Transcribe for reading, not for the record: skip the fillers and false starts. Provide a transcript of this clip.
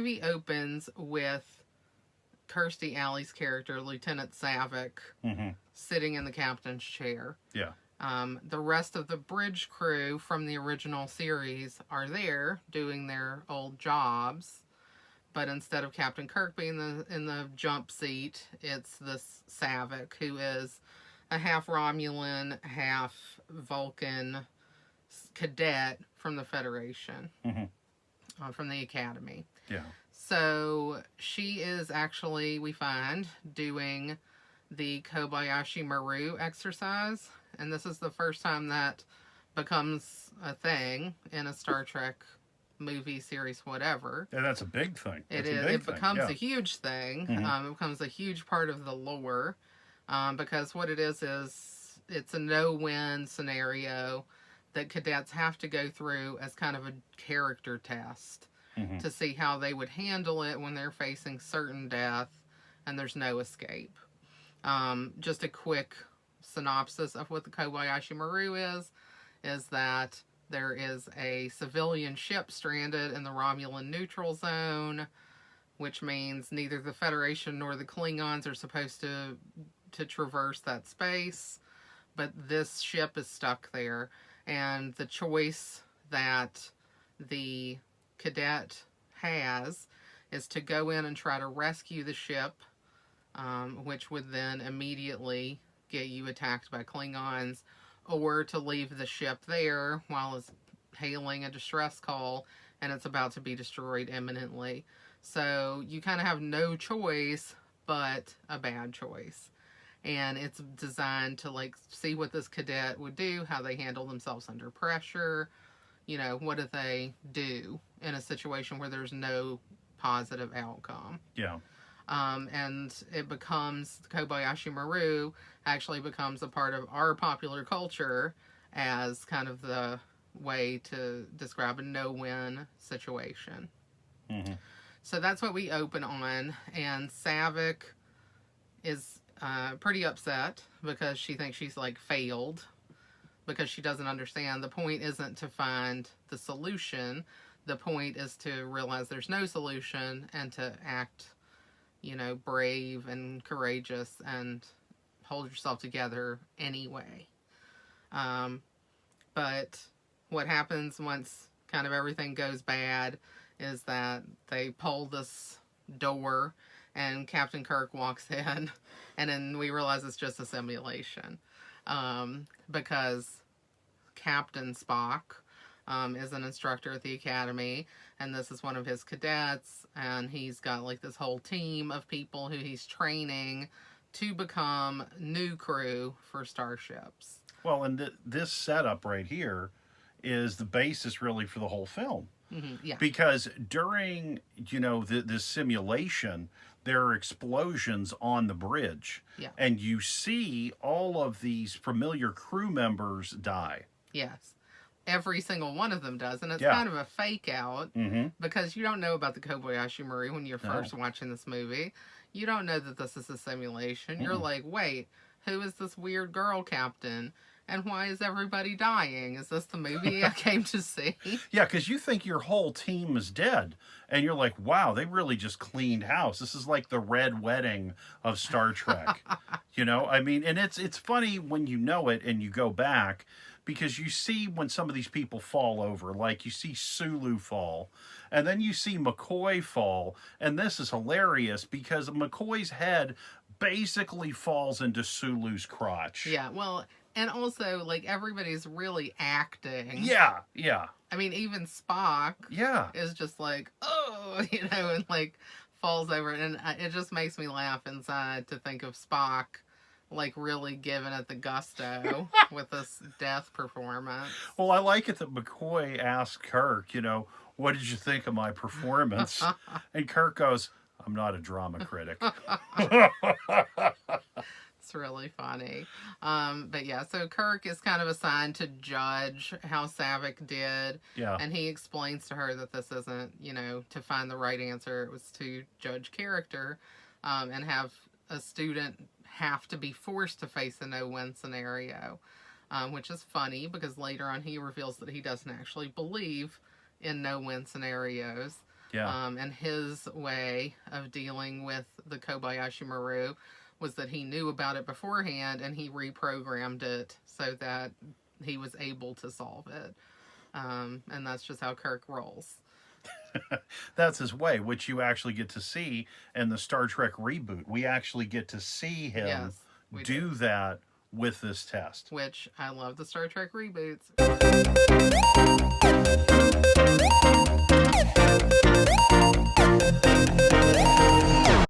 movie opens with Kirstie Alley's character, Lieutenant Savick, sitting in the captain's chair. Yeah. The rest of the bridge crew from the original series are there doing their old jobs. But instead of Captain Kirk being in the jump seat, it's this Savick, who is a half Romulan, half Vulcan cadet from the Federation, from the Academy. Yeah. So she is actually, we find, doing the Kobayashi Maru exercise. And this is the first time that becomes a thing in a Star Trek movie, series, whatever. And that's a big thing. It becomes a huge thing. It becomes a huge part of the lore. Because what it is it's a no-win scenario that cadets have to go through as kind of a character test to see how they would handle it when they're facing certain death and there's no escape. Just a quick synopsis of what the Kobayashi Maru is that there is a civilian ship stranded in the Romulan neutral zone, which means neither the Federation nor the Klingons are supposed to traverse that space, but this ship is stuck there, and the choice that the cadet has is to go in and try to rescue the ship, which would then immediately get you attacked by Klingons, or to leave the ship there while it's hailing a distress call and it's about to be destroyed imminently. So you kind of have no choice but a bad choice. And it's designed to see what this cadet would do, how they handle themselves under pressure. What do they do in a situation where there's no positive outcome? Yeah. And it becomes, Kobayashi Maru actually becomes a part of our popular culture as kind of the way to describe a no-win situation. So that's what we open on, and Savick is pretty upset because she thinks she's failed, because she doesn't understand the point isn't to find the solution. The point is to realize there's no solution and to act brave and courageous and hold yourself together anyway. But what happens once kind of everything goes bad is that they pull this door and Captain Kirk walks in, and then we realize it's just a simulation. Because Captain Spock is an instructor at the Academy, and this is one of his cadets, and he's got this whole team of people who he's training to become new crew for starships. Well, and this setup right here is the basis really for the whole film. Yeah. Because during, this simulation, there are explosions on the bridge. Yeah. And you see all of these familiar crew members die. Yes. Every single one of them does. And it's kind of a fake out because you don't know about the Kobayashi Maru when you're first watching this movie. You don't know that this is a simulation. You're like, wait, who is this weird girl captain? And why is everybody dying? Is this the movie I came to see? Yeah, because you think your whole team is dead. And you're like, wow, they really just cleaned house. This is like the Red Wedding of Star Trek. And it's funny when you know it and you go back, because you see when some of these people fall over, like you see Sulu fall, and then you see McCoy fall. And this is hilarious because McCoy's head basically falls into Sulu's crotch. Yeah, well, and also, everybody's really acting. Yeah, yeah. I mean, even Spock is just and falls over. And it just makes me laugh inside to think of Spock, really giving it the gusto with this death performance. Well, I like it that McCoy asked Kirk, what did you think of my performance? And Kirk goes, I'm not a drama critic. It's really funny. But yeah, so Kirk is kind of assigned to judge how Savick did. Yeah. And he explains to her that this isn't, to find the right answer. It was to judge character and have a student have to be forced to face a no-win scenario, which is funny because later on he reveals that he doesn't actually believe in no-win scenarios. Yeah. And his way of dealing with the Kobayashi Maru was that he knew about it beforehand and he reprogrammed it so that he was able to solve it. And that's just how Kirk rolls. That's his way, which you actually get to see in the Star Trek reboot. We actually get to see him do that with this test. Which I love the Star Trek reboots.